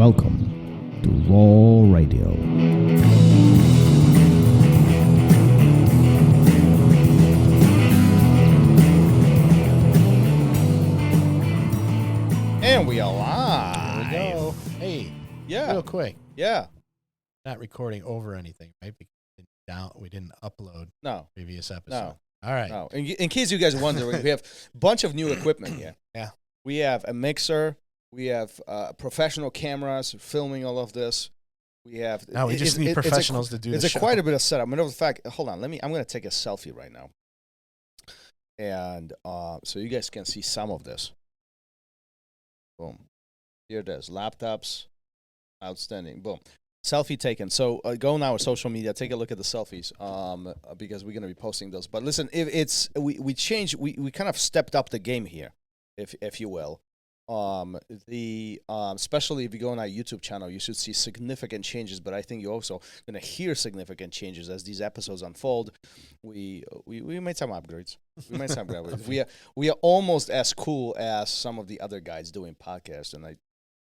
Welcome to Raw Radio. And we are live. There we go. Hey, Yeah. real quick. Yeah. Not recording over anything, right? Because we didn't upload No. previous episode. No. All right. No. In case you guys are wondering, we have a bunch of new equipment here. Yeah. We have a mixer. We have professional cameras filming all of this. We have. Now we just need professionals to do the show. It's quite a bit of setup. Matter of fact, hold on. I'm going to take a selfie right now, and so you guys can see some of this. Boom. Here it is. Laptops. Outstanding. Boom. Selfie taken. So go on our social media. Take a look at the selfies because we're going to be posting those. But listen, if it's we changed. We kind of stepped up the game here, if you will. Especially if you go on our YouTube channel, you should see significant changes. But I think you're also going to hear significant changes as these episodes unfold. We made some upgrades. We are almost as cool as some of the other guys doing podcasts. And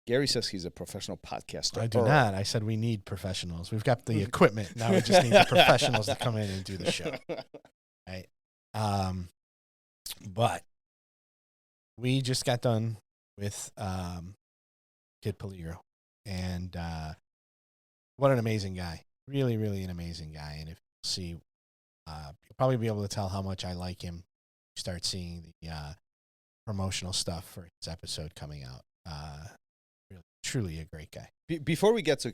Gerry says he's a professional podcaster. I do not. I said we need professionals. We've got the equipment. Now we just need the professionals to come in and do the show. Right. But we just got done with Kid Peligro. And what an amazing guy. Really, really an amazing guy. And if you see, you'll probably be able to tell how much I like him. You start seeing the promotional stuff for his episode coming out. Really, truly a great guy. Before we get to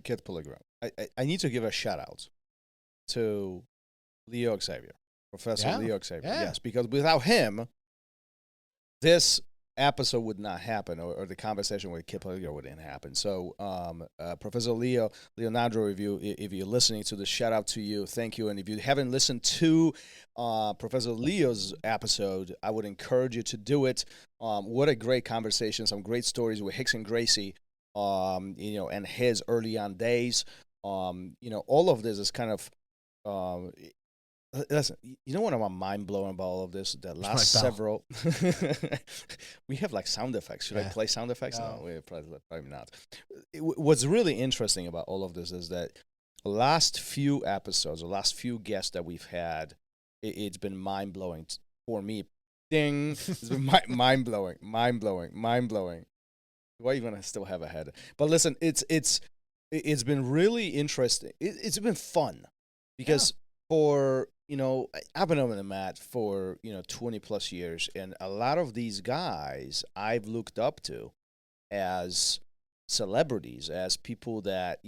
Kid Peligro, I need to give a shout out to Leo Xavier, Professor Leo Xavier. Yeah. Yes, because without him, this episode would not happen, or the conversation with Kid Peligro wouldn't happen. So, Professor Leonardo, if you're listening to this, shout out to you. Thank you. And if you haven't listened to Professor Leo's episode, I would encourage you to do it. What a great conversation! Some great stories with Hicks and Gracie, and his early on days. All of this is kind of. Listen, you know what I'm mind blowing about all of this? The last several, we have like sound effects. Should I play sound effects? No, we probably not. What's really interesting about all of this is that the last few episodes, the last few guests that we've had, it's been mind blowing for me. Ding! It's been mind blowing. Do I even still have a head? But listen, it's been really interesting. It's been fun because. I've been on the mat for 20 plus years, and a lot of these guys I've looked up to as celebrities, as people that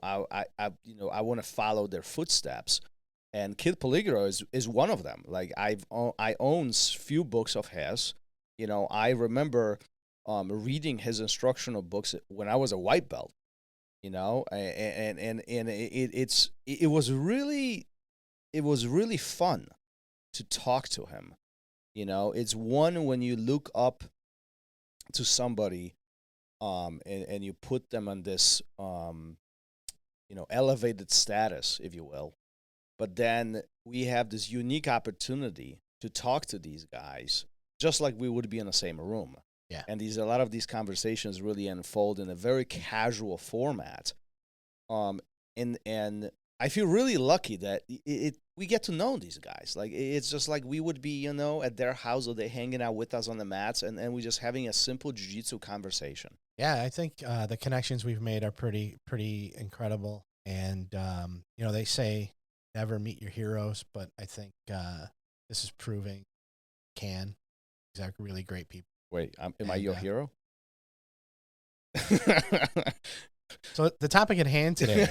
I want to follow their footsteps. And Kid Peligro is one of them. Like I own few books of his. I remember reading his instructional books when I was a white belt. And it was really fun to talk to him. It's one when you look up to somebody and you put them on this elevated status, if you will. But then we have this unique opportunity to talk to these guys just like we would be in the same room. Yeah. And a lot of these conversations really unfold in a very casual format. And I feel really lucky that we get to know these guys. Like, it's just like we would be, at their house, or they're hanging out with us on the mats, and we're just having a simple jiu-jitsu conversation. Yeah, I think the connections we've made are pretty incredible. And, they say never meet your heroes, but I think this is proving can. These are really great people. Wait, am I your hero? So the topic at hand today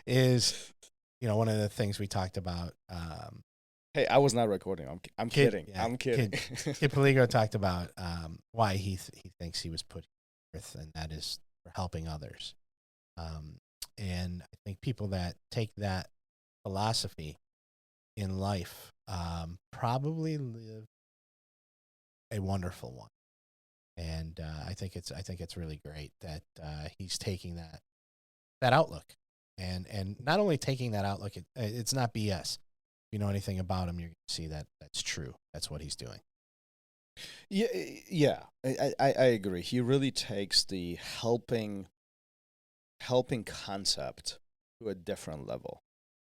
is, one of the things we talked about. Hey, I was not recording. I'm kidding. Yeah, I'm kidding. Kid Peligro talked about why he thinks he was put on earth, and that is for helping others. And I think people that take that philosophy in life probably live a wonderful one. And I think it's really great that he's taking that outlook, and not only taking that outlook, it's not BS. If you know anything about him, you're going to see that that's true. That's what he's doing. Yeah, yeah, I agree. He really takes the helping concept to a different level.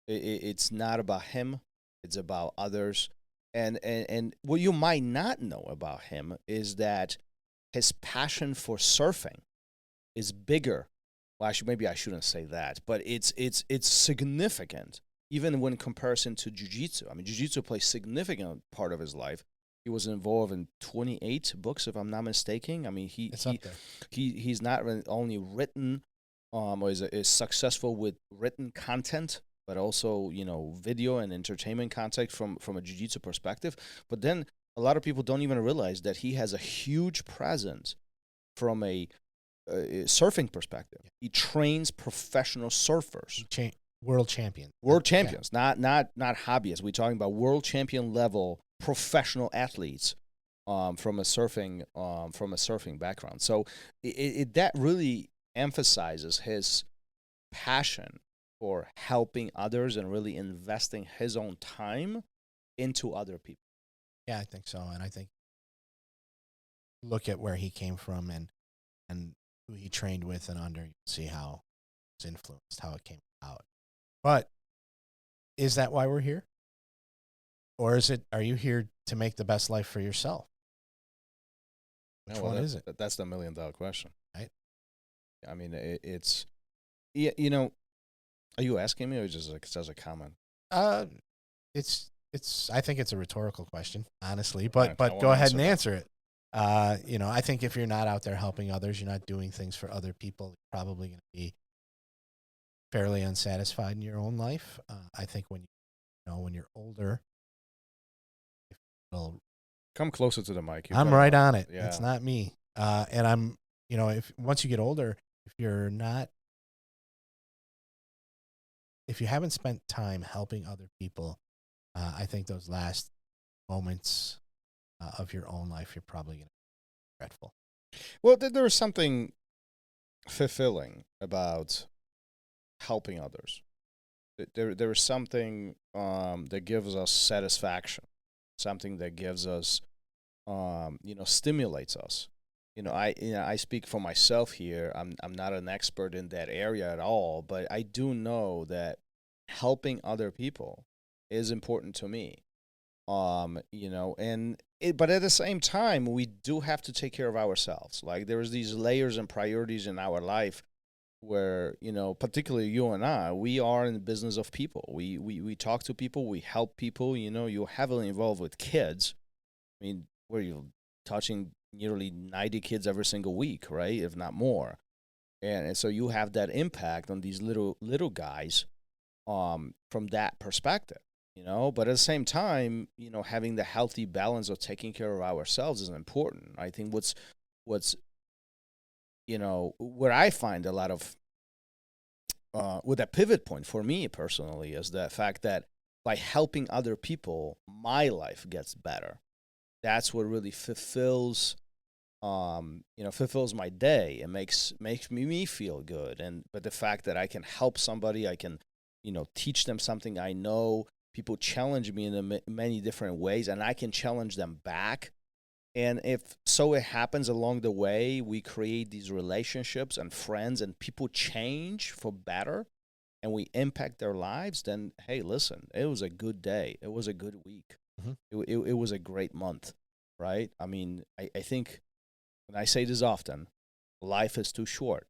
It's not about him; it's about others. And what you might not know about him is that his passion for surfing is bigger. Well, maybe I shouldn't say that, but it's significant even when comparison to jiu-jitsu. I mean, jiu-jitsu plays a significant part of his life. He was involved in 28 books, if I'm not mistaken. I mean, It's up there. he's not only written, or is successful with written content, but also video and entertainment content from a jiu-jitsu perspective. But then a lot of people don't even realize that he has a huge presence from a surfing perspective. He trains professional surfers, World champion. world champions, not hobbyists. We're talking about world champion level professional athletes from a surfing background. So that really emphasizes his passion for helping others and really investing his own time into other people. Yeah, I think so. And I think look at where he came from and who he trained with and under, you see how it's influenced, how it came out. But is that why we're here? Or are you here to make the best life for yourself? Which one is it? That's the $1 million question. Right. I mean, it's, are you asking me or just like as a comment? I think it's a rhetorical question, honestly, Right, but go ahead and answer it. I think if you're not out there helping others, you're not doing things for other people, you're probably going to be fairly unsatisfied in your own life. I think when you're older, it'll Come closer to the mic. I'm right on it. Yeah. It's not me. And I'm, if once you get older, if you haven't spent time helping other people, I think those last moments of your own life, you're probably going to be regretful. Well, there is something fulfilling about helping others. There is something that gives us satisfaction, something that gives us, stimulates us. I speak for myself here. I'm not an expert in that area at all, but I do know that helping other people is important to me. But at the same time, we do have to take care of ourselves. Like there's these layers and priorities in our life where, particularly you and I, we are in the business of people. We talk to people, we help people. You're heavily involved with kids. I mean, where you touching nearly 90 kids every single week, right? If not more. And so you have that impact on these little guys from that perspective. But at the same time, having the healthy balance of taking care of ourselves is important. I think what's where I find a lot of with a pivot point for me personally is the fact that by helping other people, my life gets better. That's what really fulfills my day. It makes me feel good. But the fact that I can help somebody, I can teach them something I know. People challenge me in many different ways, and I can challenge them back. And if so it happens along the way, we create these relationships and friends, and people change for better, and we impact their lives, then, hey, listen, it was a good day. It was a good week. Mm-hmm. It was a great month, right? I mean, I think, and I say this often, life is too short.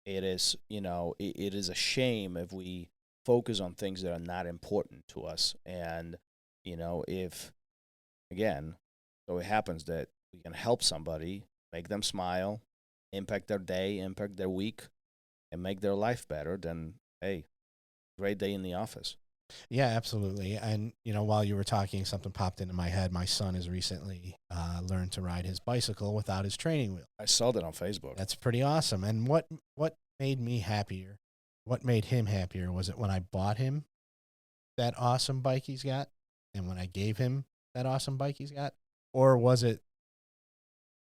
It is, it is a shame if we focus on things that are not important to us. And, if, again, so it happens that we can help somebody, make them smile, impact their day, impact their week, and make their life better, then, hey, great day in the office. Yeah, absolutely. And, while you were talking, something popped into my head. My son has recently learned to ride his bicycle without his training wheel. I saw that on Facebook. That's pretty awesome. And what made me happier, what made him happier, was it when I bought him that awesome bike he's got and when I gave him that awesome bike he's got? Or was it,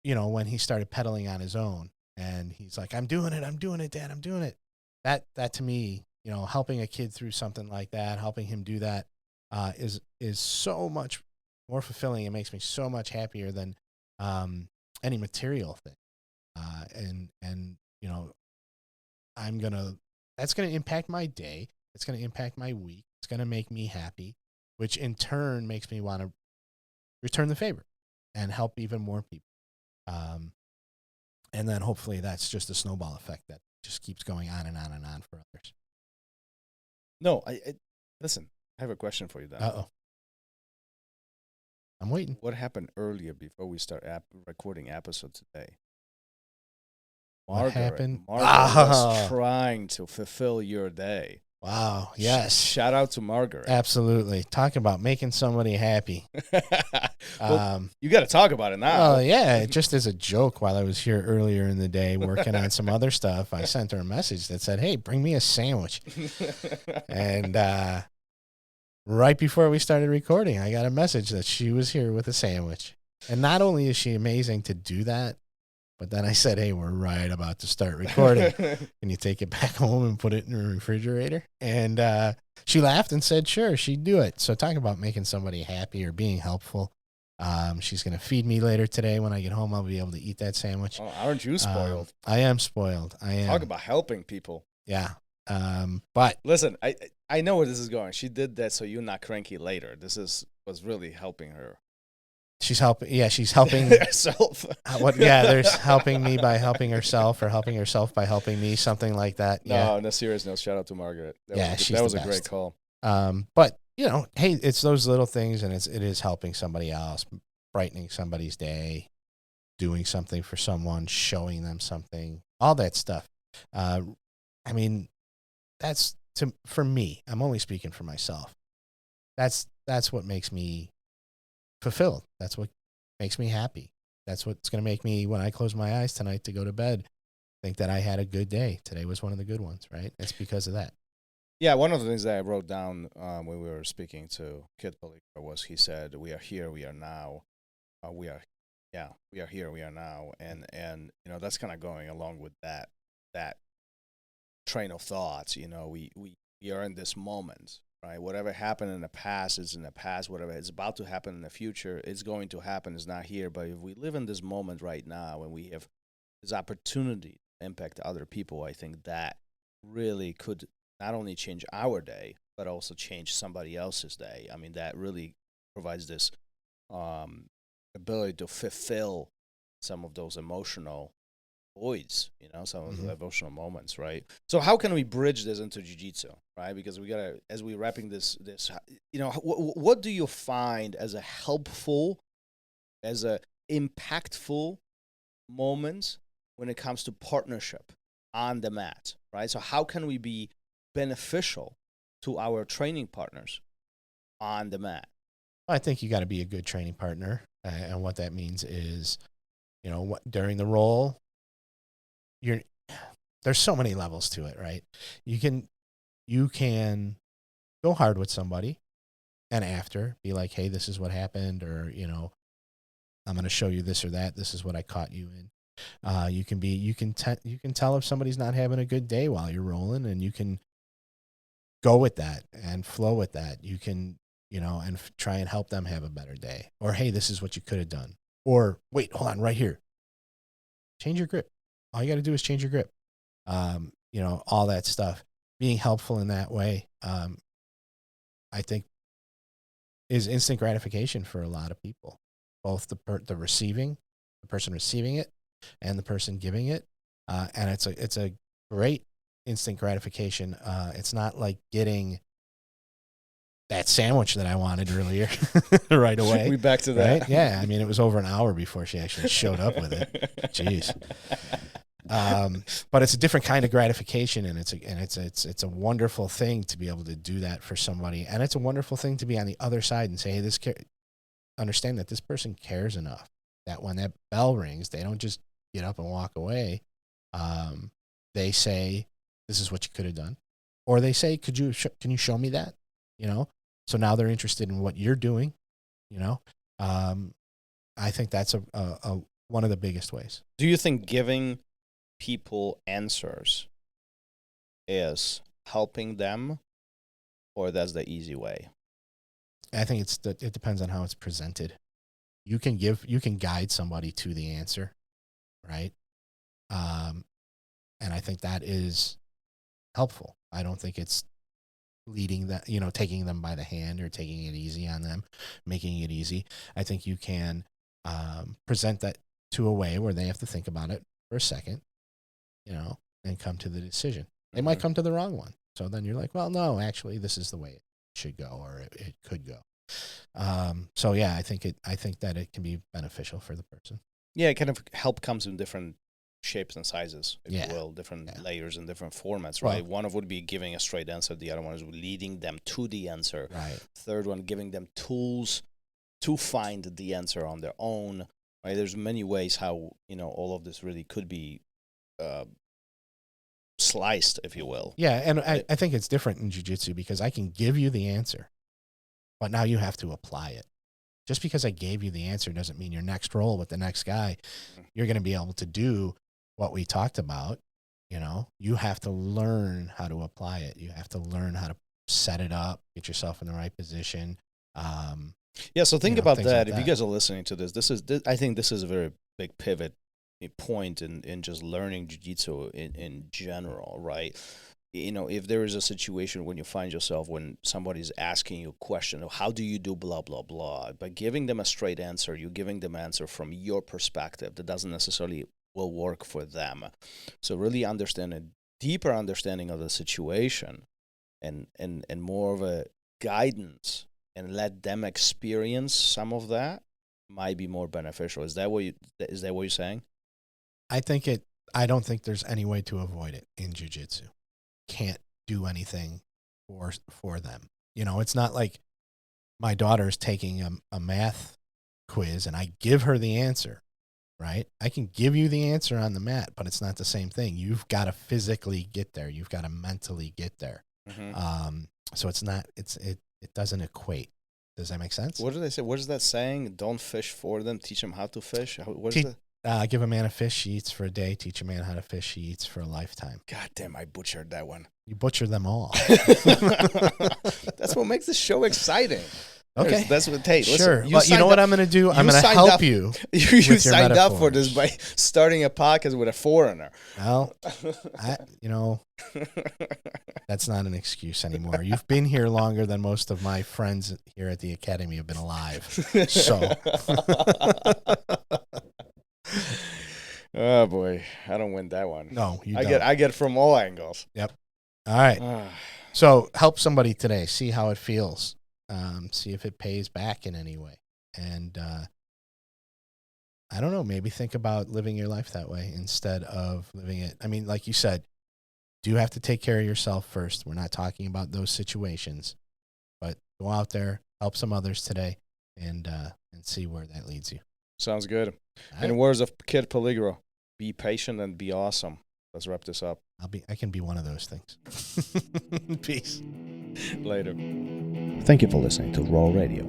when he started pedaling on his own and he's like, I'm doing it, Dad, I'm doing it. That to me, helping a kid through something like that, helping him do that, is so much more fulfilling. It makes me so much happier than any material thing. And you know, that's gonna impact my day. It's gonna impact my week. It's gonna make me happy, which in turn makes me want to return the favor and help even more people. And then hopefully that's just a snowball effect that just keeps going on and on and on for others. No, listen, I have a question for you then. Uh-oh. I'm waiting. What happened earlier before we start recording episode today? What happened? Margaret was trying to fulfill your day. Wow. Yes. Shout out to Margaret. Absolutely. Talk about making somebody happy. Well, you got to talk about it now. Well, yeah, just as a joke, while I was here earlier in the day working on some other stuff, I sent her a message that said, "Hey, bring me a sandwich." And right before we started recording, I got a message that she was here with a sandwich. And not only is she amazing to do that, but then I said, "Hey, we're right about to start recording. Can you take it back home and put it in the refrigerator?" And she laughed and said, sure, she'd do it. So talk about making somebody happy or being helpful. She's going to feed me later today. When I get home, I'll be able to eat that sandwich. Oh, aren't you spoiled? I am spoiled. I am. Talk about helping people. Yeah. But listen, I know where this is going. She did that so you're not cranky later. Was really helping her. She's helping. Yeah, she's helping herself. There's helping me by helping herself, or helping herself by helping me, something like that. No, on a serious note, shout out to Margaret. That was a great call. But you know, hey, it's those little things, and it is helping somebody else, brightening somebody's day, doing something for someone, showing them something, all that stuff. I mean, that's for me. I'm only speaking for myself. That's what makes me fulfilled. That's what makes me happy. That's what's going to make me, when I close my eyes tonight to go to bed, think that I had a good day. Today was one of the good ones, right? It's because of that. Yeah, one of the things that I wrote down when we were speaking to Kid Peligro was, he said, "We are here, we are now. We are here, we are now." And you know, that's kind of going along with that train of thoughts. You know, we are in this moment. Right, whatever happened in the past is in the past. Whatever is about to happen in the future, it's going to happen. It's not here. But if we live in this moment right now, and we have this opportunity to impact other people, I think that really could not only change our day, but also change somebody else's day. I mean, that really provides this ability to fulfill some of those emotional voids, you know, some of the emotional moments, right? So how can we bridge this into jiu-jitsu, right? Because we gotta, as we're wrapping this, you know, what do you find as a helpful, as a impactful moment when it comes to partnership on the mat, right? So how can we be beneficial to our training partners on the mat? I think you got to be a good training partner, and what that means is, you know, during the roll, there's so many levels to it, right? You can go hard with somebody, and after be like, "Hey, this is what happened," or, you know, "I'm going to show you this or that. This is what I caught you in." You can tell if somebody's not having a good day while you're rolling, and you can go with that and flow with that. You can, you know, and try and help them have a better day. Or, "Hey, this is what you could have done." Or, "Wait, hold on, right here. Change your grip. All you got to do is change your grip." You know, all that stuff. Being helpful in that way, I think, is instant gratification for a lot of people, both the person receiving it, and the person giving it. And it's a great instant gratification. It's not like getting that sandwich that I wanted earlier right away. We back to that. Right? Yeah. I mean, it was over an hour before she actually showed up with it. Jeez. But it's a different kind of gratification, and it's a wonderful thing to be able to do that for somebody. And it's a wonderful thing to be on the other side and say, "Hey, understand that this person cares enough that when that bell rings, they don't just get up and walk away. They say, 'This is what you could have done,' or they say, can you show me that?" You know, so now they're interested in what you're doing. You know, I think that's a one of the biggest ways. Do you think giving people answers is helping them, or that's the easy way? I think it depends on how it's presented. You can guide somebody to the answer, right? And I think that is helpful. I don't think it's leading that, taking them by the hand or taking it easy on them, making it easy. I think you can present that to a way where they have to think about it for a second, and come to the decision. They might come to the wrong one. So then you're like, well, no, actually, this is the way it should go, or it could go. So yeah, I think that it can be beneficial for the person. Yeah, kind of help comes in different shapes and sizes, if you will, different Yeah. layers and different formats, right? Well, one of would be giving a straight answer. The other one is leading them to the answer. Right. Third one, giving them tools to find the answer on their own, right? There's many ways how, all of this really could be sliced, if you will. Yeah, and I think it's different in jiu-jitsu because I can give you the answer, but now you have to apply it. Just because I gave you the answer doesn't mean your next roll with the next guy, you're going to be able to do what we talked about. You have to learn how to apply it. You have to learn how to set it up, get yourself in the right position. Yeah, so think about that. Like if you guys are listening to this, I think this is a very big pivot point in just learning jiu-jitsu in general, right? If there is a situation when you find yourself when somebody's asking you a question, how do you do blah, blah, blah, by giving them a straight answer, you're giving them an answer from your perspective that doesn't necessarily will work for them. So really understand a deeper understanding of the situation and more of a guidance and let them experience some of that might be more beneficial. Is that what you're saying? I don't think there's any way to avoid it in jiu-jitsu. Can't do anything for them. It's not like my daughter's taking a math quiz and I give her the answer, right? I can give you the answer on the mat, but it's not the same thing. You've got to physically get there. You've got to mentally get there. Mm-hmm. So it's not, it doesn't equate. Does that make sense? What do they say? What is that saying? Don't fish for them. Teach them how to fish. Give a man a fish, he eats for a day. Teach a man how to fish, he eats for a lifetime. God damn, I butchered that one. You butcher them all. That's what makes the show exciting. Okay. That's what it takes. Sure. Listen, But you know what I'm going to do? I'm going to help you. You signed up for this by starting a podcast with a foreigner. Well, that's not an excuse anymore. You've been here longer than most of my friends here at the Academy have been alive. So. Oh boy, I don't win that one. No, you don't. don't. I get from all angles. Yep. All right. So help somebody today. See how it feels. See if it pays back in any way. And I don't know, maybe think about living your life that way instead of living it. I mean, like you said, do have to take care of yourself first. We're not talking about those situations, but go out there, help some others today, and see where that leads you. Sounds good. Right. In words of Kid Peligro, be patient and be awesome. Let's wrap this up. I can be one of those things. Peace. Later. Thank you for listening to Raw Radio.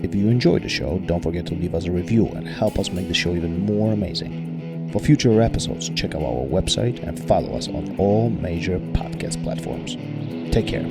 If you enjoyed the show, don't forget to leave us a review and help us make the show even more amazing. For future episodes, check out our website and follow us on all major podcast platforms. Take care.